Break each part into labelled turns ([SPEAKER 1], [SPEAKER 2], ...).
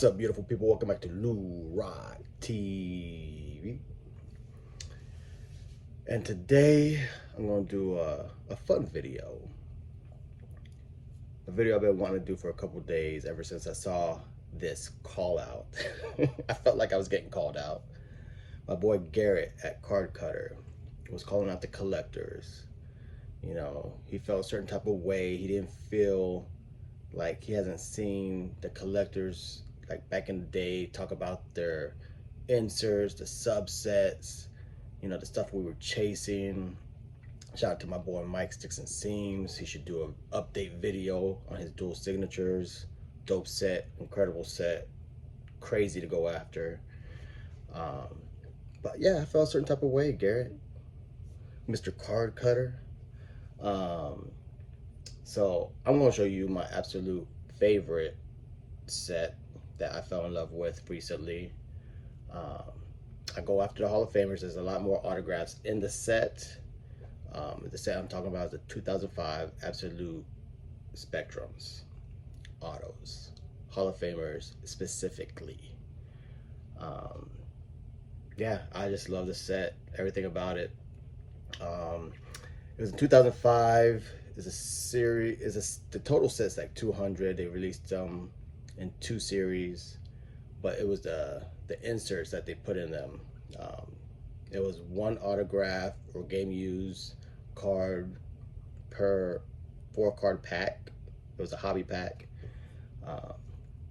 [SPEAKER 1] What's up, beautiful people? Welcome back to Lou Rock TV. And today I'm going to do a fun video. A video I've been wanting to do for a couple days ever since I saw this call out. I felt like I was getting called out. My boy Garrett at Card Cutter was calling out the collectors. You know, he felt a certain type of way. He didn't feel like he hasn't seen the collectors like back in the day talk about their inserts, the subsets, you know, the stuff we were chasing. Shout out to my boy Mike Sticks and Seams. He should do an update video on his dual signatures. Dope set, incredible set, crazy to go after. But yeah, I felt a certain type of way, Garrett, Mr. Card Cutter. So I'm going to show you my absolute favorite set that I fell in love with recently. I go after the Hall of Famers. There's a lot more autographs in the set. The set I'm talking about is the 2005 Absolute Spectrums autos, Hall of Famers specifically. Yeah, I just love the set, everything about it. It was in 2005. Is a series. The total set's like 200. They released them in 2 series, but it was the inserts that they put in them. It was 1 autograph or game used card per 4-card pack. It was a hobby pack.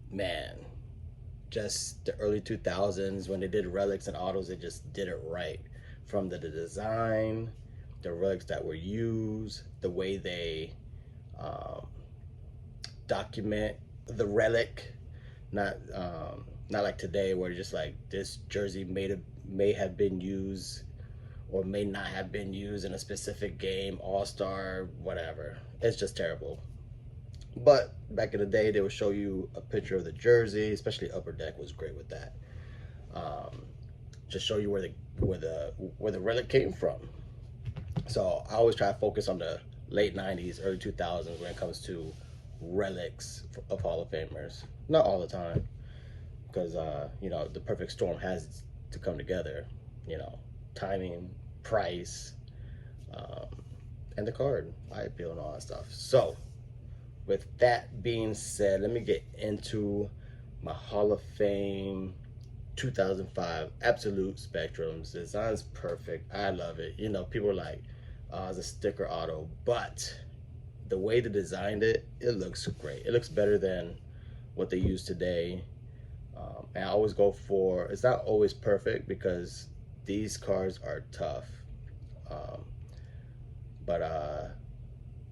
[SPEAKER 1] Man, just the early 2000s when they did relics and autos, they just did it right. From the design, the relics that were used, the way they document the relic, not like today where just like this jersey may have been used or may not have been used in a specific game, all-star, whatever. It's just terrible. But back in the day, they would show you a picture of the jersey, especially Upper Deck was great with that. Just show you where the relic came from. So I always try to focus on the late 90s, early 2000s when it comes to relics of Hall of Famers. Not all the time, because you know, the perfect storm has to come together. You know, timing, price, and the card, eye appeal, and all that stuff. So with that being said, let me get into my Hall of Fame 2005 Absolute Spectrums. The design's perfect. I love it. You know, people are like, it's a sticker auto, but the way they designed it, it looks great. It looks better than what they use today. And I always go for, it's not always perfect because these cards are tough.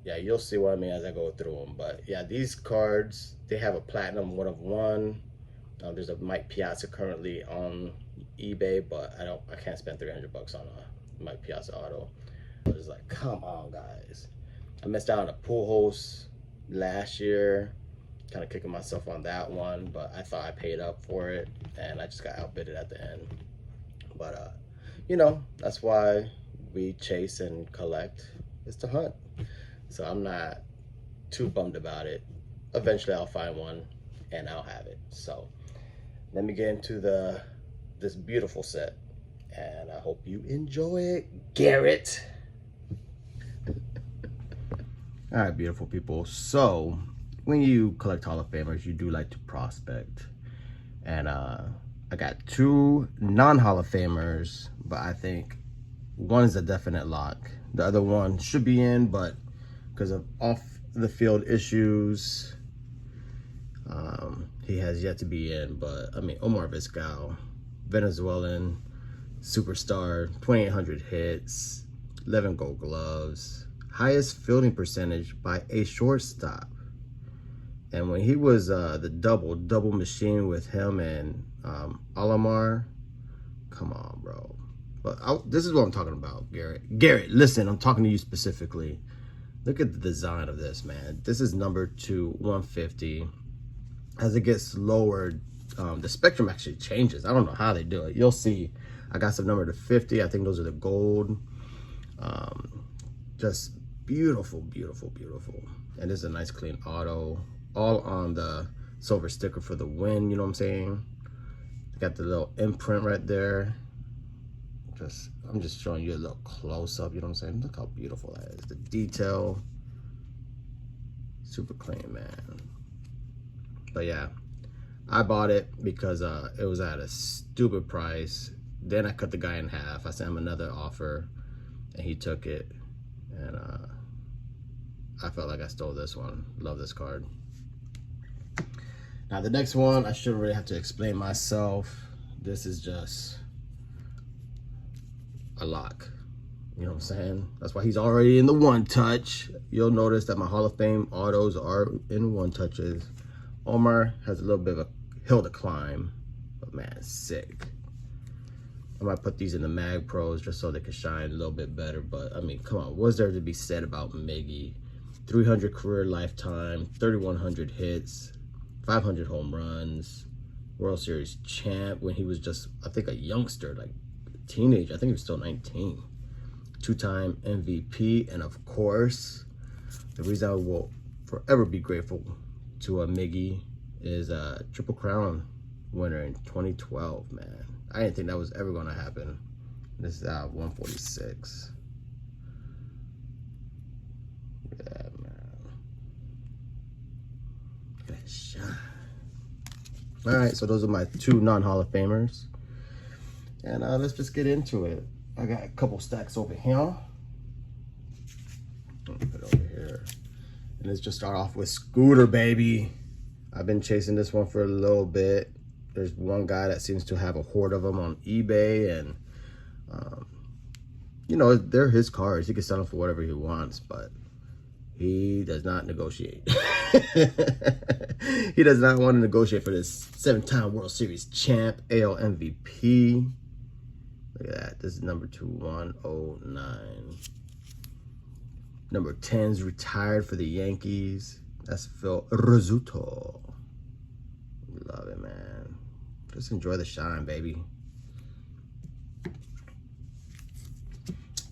[SPEAKER 1] Yeah, you'll see what I mean as I go through them. But yeah, these cards, they have a platinum 1 of 1. There's a Mike Piazza currently on eBay, but I can't spend $300 on a Mike Piazza auto. But it's like, come on, guys. I missed out on a Pujols last year, kind of kicking myself on that one, but I thought I paid up for it, and I just got outbidded at the end. But you know, that's why we chase and collect. It's to hunt. So I'm not too bummed about it. Eventually I'll find one and I'll have it. So let me get into this beautiful set, and I hope you enjoy it, Garrett. All right, beautiful people. So when you collect Hall of Famers, you do like to prospect. And I got 2 non-Hall of Famers, but I think one is a definite lock. The other one should be in, but because of off the field issues, he has yet to be in. But I mean, Omar Vizquel, Venezuelan superstar, 2,800 hits, 11 gold gloves, highest fielding percentage by a shortstop. And when he was the double machine with him and Alomar, come on, bro. But this is what I'm talking about, Garrett. Garrett, listen, I'm talking to you specifically. Look at the design of this, man. This is number 2, 150. As it gets lowered, the spectrum actually changes. I don't know how they do it. You'll see. I got some number to 50. I think those are the gold. Just beautiful, beautiful, beautiful. And this is a nice clean auto, all on the silver sticker for the win, you know what I'm saying? Got the little imprint right there. I'm just showing you a little close up, you know what I'm saying? Look how beautiful that is. The detail, super clean, man. But yeah, I bought it because it was at a stupid price. Then I cut the guy in half. I sent him another offer and he took it. And I felt like I stole this one. Love this card. Now the next one, I shouldn't really have to explain myself. This is just a lock. You know what I'm saying? That's why he's already in the one touch. You'll notice that my Hall of Fame autos are in one touches. Omar has a little bit of a hill to climb, but man, sick. I might put these in the Mag Pros just so they can shine a little bit better. But I mean, come on, what's there to be said about Miggy? 300 career lifetime, 3,100 hits, 500 home runs, World Series champ when he was just, I think, a youngster, like a teenager. I think he was still 19. Two-time MVP, and of course, the reason I will forever be grateful to Miggy is a Triple Crown winner in 2012, man. I didn't think that was ever gonna happen. This is 146. Look at that, man. Look at that shine. All right, so those are my two non-Hall of Famers. And let's just get into it. I got a couple stacks over here. Put it over here. And let's just start off with Scooter, baby. I've been chasing this one for a little bit. There's one guy that seems to have a horde of them on eBay, and you know, they're his cars. He can sell them for whatever he wants, but he does not negotiate. He does not want to negotiate for this 7-time World Series champ, AL MVP. Look at that. This is number 2109. Number 10's retired for the Yankees. That's Phil Rizzuto. Love it, man. Just enjoy the shine, baby.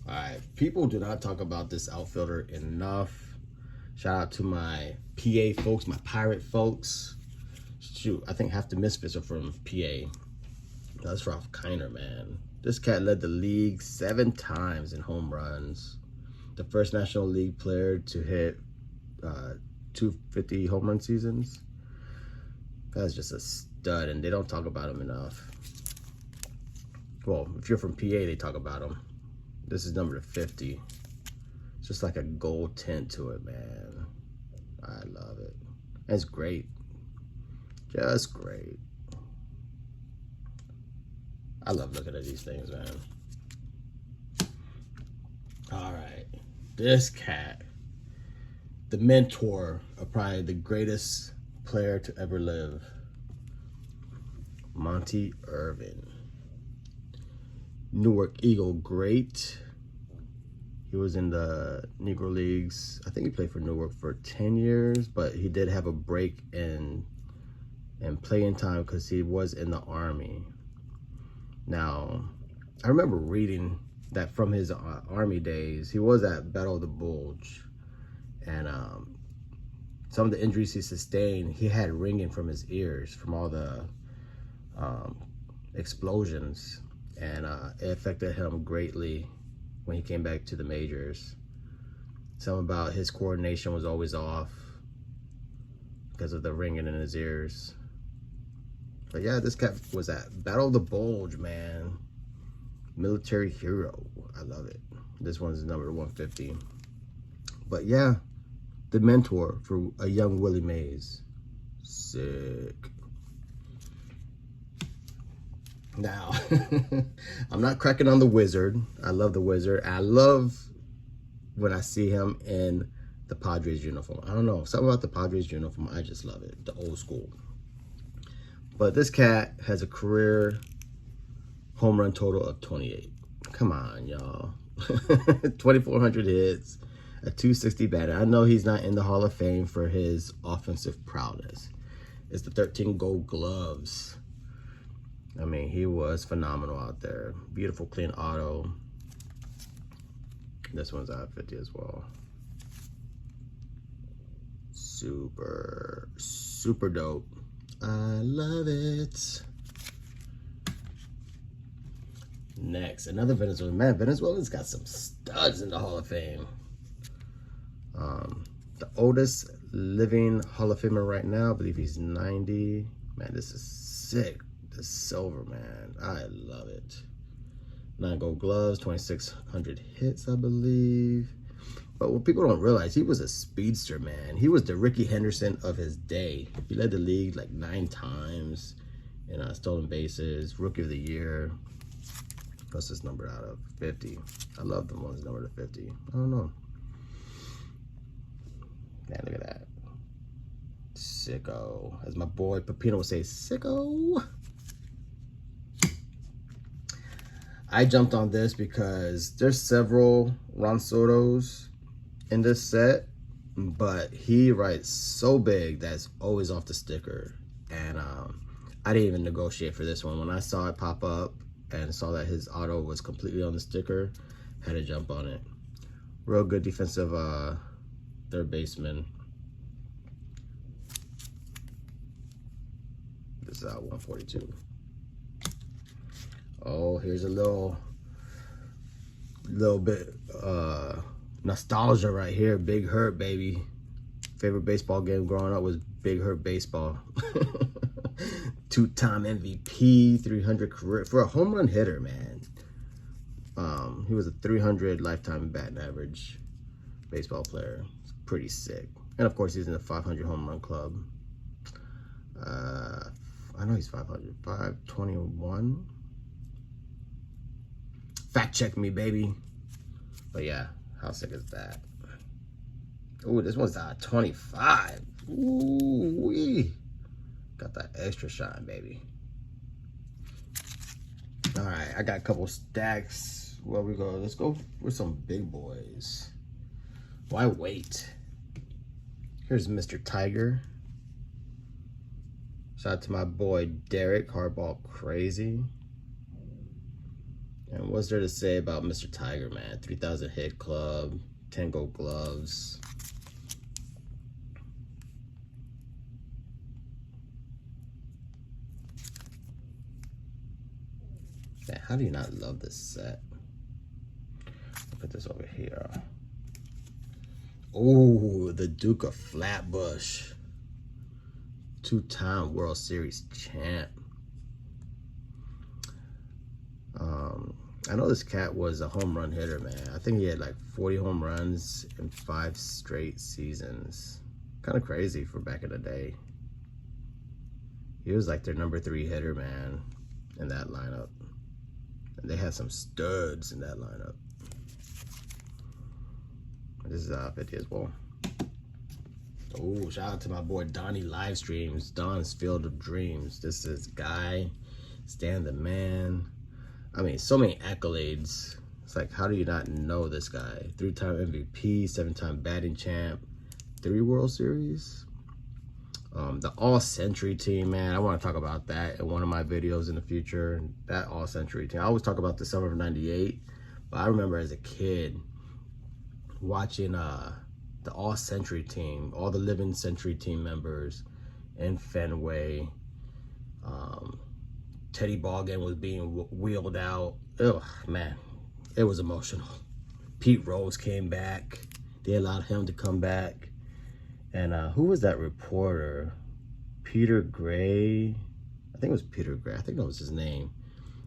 [SPEAKER 1] All right, people do not talk about this outfielder enough. Shout out to my PA folks, my Pirate folks. Shoot, I think half the Misfits are from PA. That's Ralph Kiner, man. This cat led the league 7 times in home runs. The first National League player to hit 250 home run seasons. That's just a stud, and they don't talk about him enough. Well, if you're from PA, they talk about him. This is number 50. It's just like a gold tint to it, man. I love it. It's great. Just great. I love looking at these things, man. All right. This cat, the mentor of probably the greatest player to ever live, Monty Irvin. Newark Eagle great. He was in the Negro Leagues. I think he played for Newark for 10 years, but he did have a break in playing time because he was in the Army. Now, I remember reading that from his Army days, he was at Battle of the Bulge, and some of the injuries he sustained, he had ringing from his ears from all the explosions, and it affected him greatly when he came back to the majors. Something about his coordination was always off because of the ringing in his ears. But yeah, this cat was at Battle of the Bulge, man. Military hero. I love it. This one's number 150. But yeah, the mentor for a young Willie Mays. Sick. Now, I'm not cracking on the Wizard. I love the Wizard. I love when I see him in the Padres uniform. I don't know, something about the Padres uniform, I just love it, the old school. But this cat has a career home run total of 28. Come on, y'all. 2,400 hits, a 260 batter. I know he's not in the Hall of Fame for his offensive prowess. It's the 13 gold gloves. I mean, he was phenomenal out there. Beautiful, clean auto. This one's out 50 as well. Super, super dope. I love it. Next, another Venezuelan. Man, Venezuela's got some studs in the Hall of Fame. The oldest living Hall of Famer right now, I believe he's 90. Man, this is sick. The silver, man. I love it. 9 gold gloves, 2,600 hits, I believe. But what people don't realize, he was a speedster, man. He was the Ricky Henderson of his day. He led the league like 9 times in stolen bases, Rookie of the Year. What's this number out of? 50. I love the ones numbered to 50. I don't know. Man, look at that. Sicko. As my boy Pepino would say, sicko. I jumped on this because there's several Ron Sotos in this set, but he writes so big that's always off the sticker. And I didn't even negotiate for this one. When I saw it pop up and saw that his auto was completely on the sticker, had to jump on it. Real good defensive third baseman. This is 142. Oh, here's a little bit nostalgia right here. Big Hurt, baby. Favorite baseball game growing up was Big Hurt baseball. 2-time MVP, 300 career for a home run hitter, man. He was a 300 lifetime batting average baseball player. It's pretty sick. And of course, he's in the 500 home run club. I know he's 500, 521. Fact check me, baby. But yeah, how sick is that? Ooh, this one's 25. Ooh wee. Got that extra shine, baby. All right, I got a couple stacks. Where we go? Let's go with some big boys. Why wait? Here's Mr. Tiger. Shout out to my boy Derek, Hardball crazy. And what's there to say about Mr. Tiger, man? 3,000 hit club, 10 gold gloves. Man, how do you not love this set? I'll put this over here. Oh, the Duke of Flatbush. 2-time World Series champ. I know this cat was a home run hitter, man. I think he had like 40 home runs in 5 straight seasons. Kind of crazy for back in the day. He was like their number 3 hitter, man, in that lineup. And they had some studs in that lineup. This is 50 as well. Oh, shout out to my boy Donnie Livestreams, Don's Field of Dreams. This is Guy, Stan the Man. I mean, so many accolades. It's like, how do you not know this guy? 3-time MVP, 7-time batting champ, 3 World Series. The All-Century team, man. I want to talk about that in one of my videos in the future. That All-Century team. I always talk about the summer of '98, but I remember as a kid watching the All-Century team, all the living Century team members in Fenway. Teddy Ballgame was being wheeled out. Ugh, man, it was emotional. Pete Rose came back. They allowed him to come back. And who was that reporter? Peter Gray. I think it was Peter Gray. I think that was his name.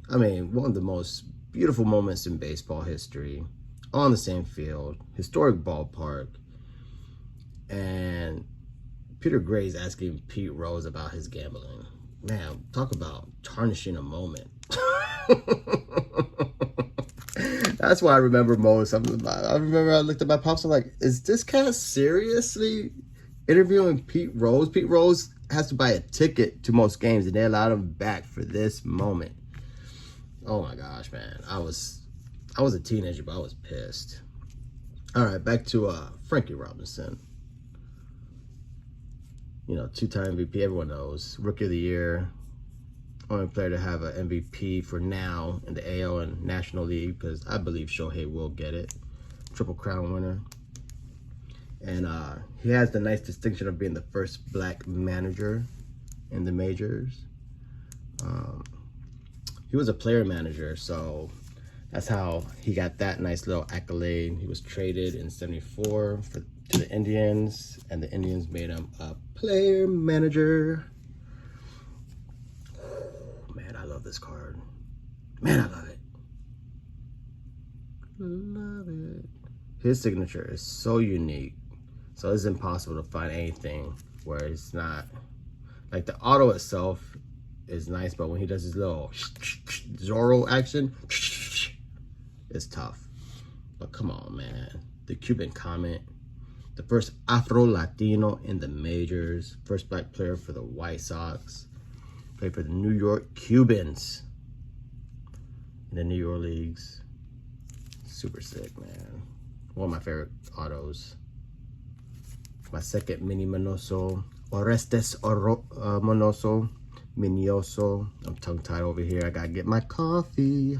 [SPEAKER 1] I mean, one of the most beautiful moments in baseball history. On the same field, historic ballpark. And Peter Gray's asking Pete Rose about his gambling. Man, talk about tarnishing a moment. That's what I remember most. I remember I looked at my pops, I'm like, is this cat seriously interviewing Pete Rose? Pete Rose has to buy a ticket to most games, and they allowed him back for this moment. Oh my gosh, man. I was a teenager, but I was pissed. All right, back to Frankie Robinson. You know, 2-time MVP, everyone knows. Rookie of the Year. Only player to have an MVP for now in the AL and National League, because I believe Shohei will get it. Triple Crown winner. And he has the nice distinction of being the first black manager in the majors. He was a player manager, so that's how he got that nice little accolade. He was traded in '74 to the Indians, and the Indians made him a player manager. Man, I love this card. Man, I love it. Love it. His signature is so unique. So it's impossible to find anything where it's not. Like the auto itself is nice, but when he does his little Zorro action, it's tough. But come on, man. The Cuban Comet, the first Afro-Latino in the majors, first black player for the White Sox, played for the New York Cubans in the New York leagues. Super sick, man. One of my favorite autos. My second Mini Minoso, Orestes Monoso, Minioso. I'm tongue-tied over here. I gotta get my coffee.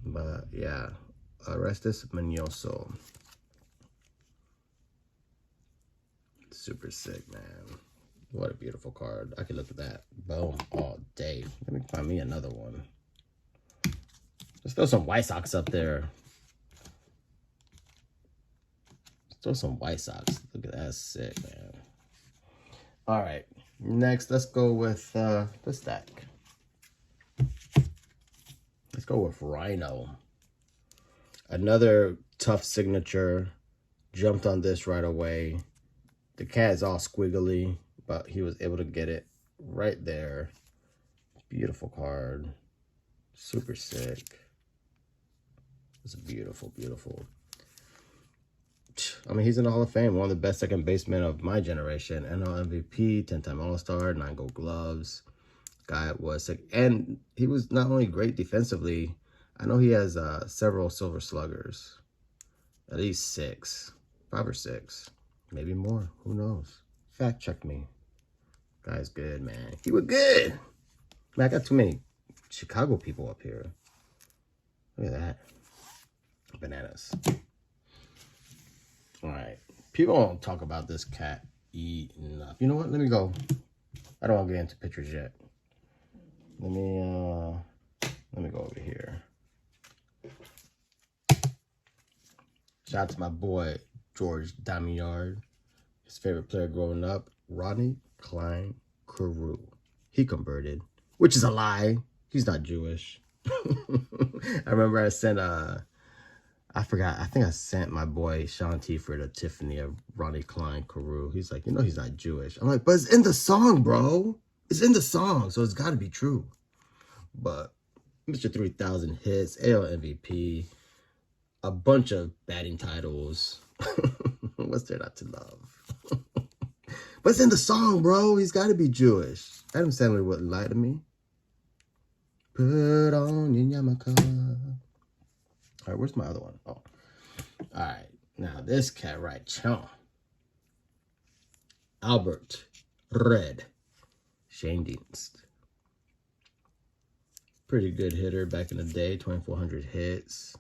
[SPEAKER 1] But yeah, Orestes Minioso. Super sick, man. What a beautiful card. I could look at that. Boom, all day. Let me find me another one. Let's throw some White Sox up there. Let's throw some White Sox. Look at that. That's sick, man. All right. Next, let's go with the stack. Let's go with Rhino. Another tough signature. Jumped on this right away. The cat is all squiggly, but he was able to get it right there. Beautiful card. Super sick. It's beautiful, beautiful. I mean, he's in the Hall of Fame. One of the best second basemen of my generation. NL MVP, 10-time All-Star, 9 Gold Gloves. Guy was sick. And he was not only great defensively, I know he has several Silver Sluggers. At least 6. 5 or 6. Maybe more. Who knows? Fact check me. Guy's good, man. He was good. Man, I got too many Chicago people up here. Look at that. Bananas. All right. People don't talk about this cat enough. You know what? Let me go. I don't want to get into pictures yet. Let me go over here. Shout out to my boy George Damiard. His favorite player growing up, Rodney Klein Carew. He converted, which is a lie. He's not Jewish. I remember I sent I forgot. I think I sent my boy Sean Tiford a Tiffany of Rodney Klein Carew. He's like, you know, he's not Jewish. I'm like, but it's in the song, bro. It's in the song, so it's got to be true. But Mr. 3000 hits, AL MVP, a bunch of batting titles. What's there not to love? But it's in the song, bro. He's got to be Jewish. Adam Sandler wouldn't lie to me. Put on your yarmulke. All right, where's my other one? Oh, all right. Now this cat right, chum. Albert Red Schoendienst. Pretty good hitter back in the day, 2,400 hits.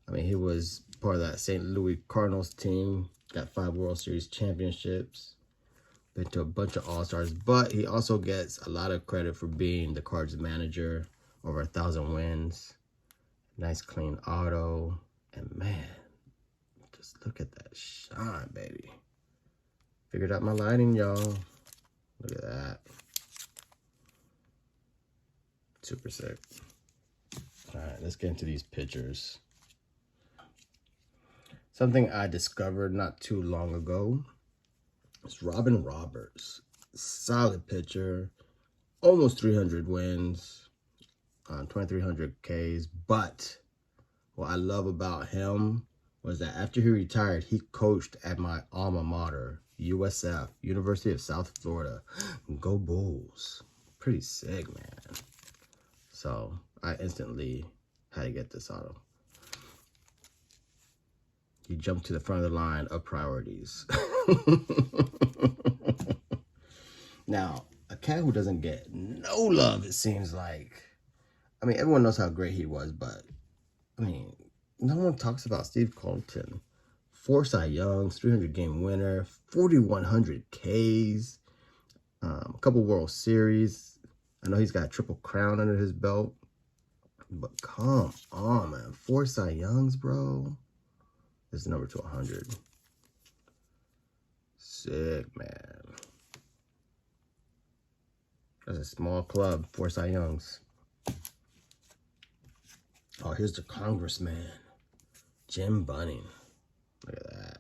[SPEAKER 1] I mean, he was part of that St. Louis Cardinals team. Got 5 World Series championships. Been to a bunch of All-Stars. But he also gets a lot of credit for being the Cards manager. Over 1,000 wins. Nice clean auto. And man, just look at that shine, baby. Figured out my lighting, y'all. Look at that. Super sick. All right, let's get into these pictures. Something I discovered not too long ago is Robin Roberts. Solid pitcher. Almost 300 wins. 2,300 Ks. But what I love about him was that after he retired, he coached at my alma mater, USF, University of South Florida. Go Bulls. Pretty sick, man. So I instantly had to get this auto. He jumped to the front of the line of priorities. Now, a cat who doesn't get no love, it seems like. I mean, everyone knows how great he was, but, I mean, no one talks about Steve Colton. 4 Cy Youngs, 300-game winner, 4,100 Ks.
[SPEAKER 2] A couple World Series. I know he's got a Triple Crown under his belt. But come on, man. 4 Cy Youngs, bro. This is number 200. Sick, man. That's a small club. 4 Cy Youngs. Oh, here's the Congressman. Jim Bunning. Look at that.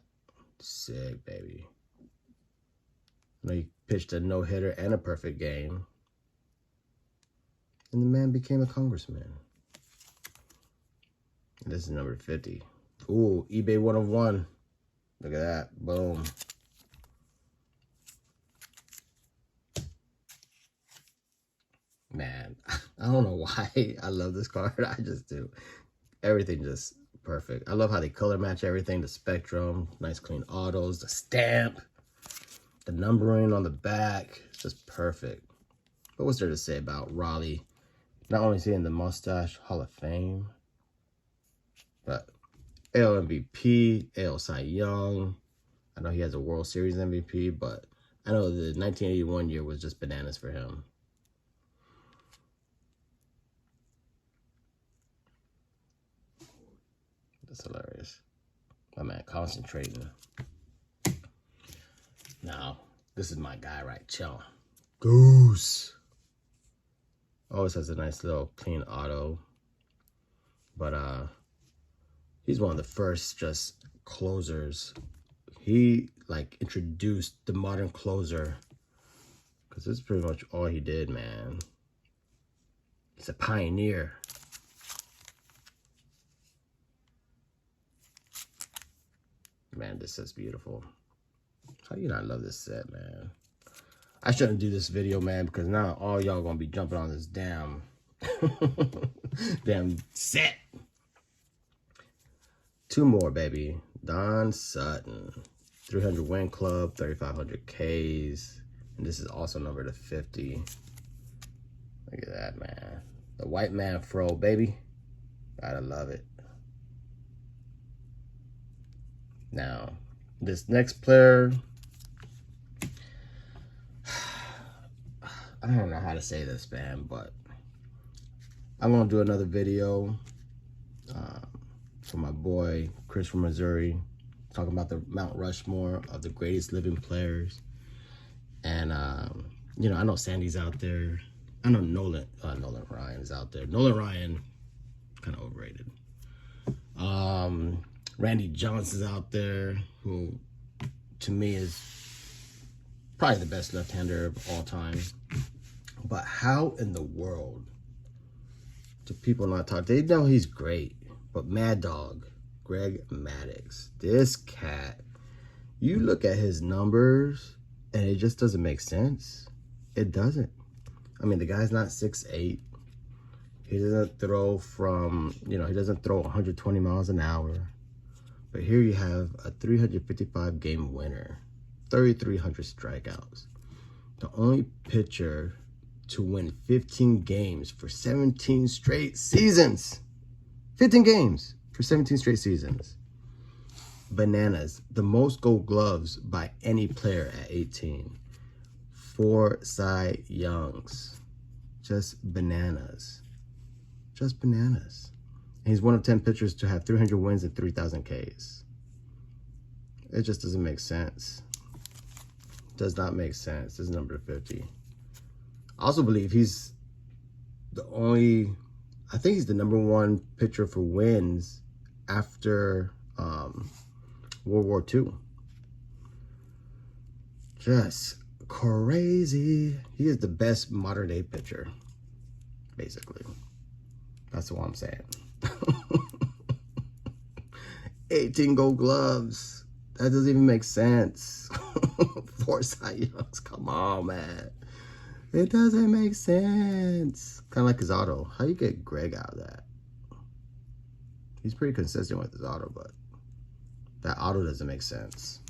[SPEAKER 2] Sick, baby. I know he pitched a no-hitter and a perfect game. And the man became a congressman. And this is number 50. Ooh, eBay 101. Look at that. Boom. Man, I don't know why I love this card. I just do. Everything just perfect. I love how they color match everything. The spectrum, nice clean autos, the stamp, the numbering on the back. It's just perfect. But what's there to say about Raleigh? Not only seeing the Mustache Hall of Fame, but AL MVP, AL Cy Young. I know he has a World Series MVP, but I know the 1981 year was just bananas for him. That's hilarious. My man concentrating. Now, this is my guy right, chill. Goose. Always has a nice little clean auto. But he's one of the first just closers. He like introduced the modern closer. Because this is pretty much all he did, man. He's a pioneer. Man, this is beautiful. How you not love this set, man? I shouldn't do this video, man, because now all y'all gonna be jumping on this damn damn set. 2 more, baby. Don Sutton. 300 win club, 3,500 Ks. And this is also numbered to 50. Look at that, man. The white man fro, baby. Gotta love it. Now, this next player, I don't know how to say this, man, but I'm going to do another video for my boy, Chris from Missouri, talking about the Mount Rushmore of the greatest living players. And, you know, I know Sandy's out there. I know Nolan Ryan is out there. Nolan Ryan, kind of overrated. Randy Johnson's out there, who to me is probably the best left-hander of all time. But how in the world do people not talk? They know he's great, but Mad Dog, Greg Maddux, this cat, you look at his numbers and it just doesn't make sense. It doesn't. I mean, the guy's not 6'8". He doesn't throw from, you know, he doesn't throw 120 miles an hour. But here you have a 355 game winner, 3,300 strikeouts. The only pitcher to win 15 games for 17 straight seasons. 15 games for 17 straight seasons. Bananas. The most gold gloves by any player at 18. 4 Cy Youngs. Just bananas. Just bananas. And he's one of 10 pitchers to have 300 wins and 3,000 Ks. It just doesn't make sense. Does not make sense. This is number 50. I also believe he's the only, I think he's the #1 pitcher for wins after World War II. Just crazy. He is the best modern day pitcher, basically. That's what I'm saying. 18 gold gloves. That doesn't even make sense. 4 Cy Youngs. Come on, man. It doesn't make sense. Kind of like his auto. How you get Greg out of that? He's pretty consistent with his auto, but that auto doesn't make sense.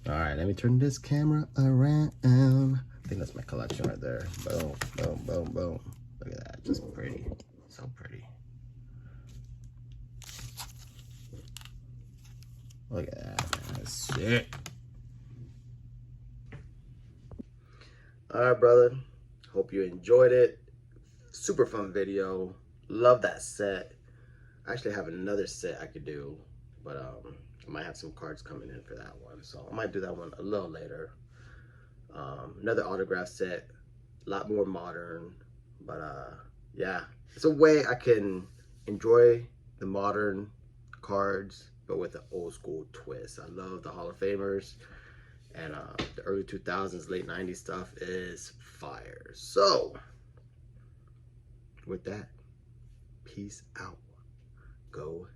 [SPEAKER 2] All right, let me turn this camera around. I think that's my collection right there. Boom, boom, boom, boom. Look at that, just pretty, so pretty. Look at that, man, that's sick.
[SPEAKER 1] All right, brother. Hope you enjoyed it. Super fun video. Love that set. I actually have another set I could do, but I might have some cards coming in for that one, so I might do that one a little later. Another autograph set, a lot more modern, but yeah, it's a way I can enjoy the modern cards, but with an old school twist. I love the Hall of Famers, and the early 2000s, late 90s stuff is fire. So, with that, peace out. Go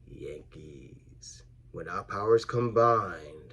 [SPEAKER 1] Yankees. When our powers combined,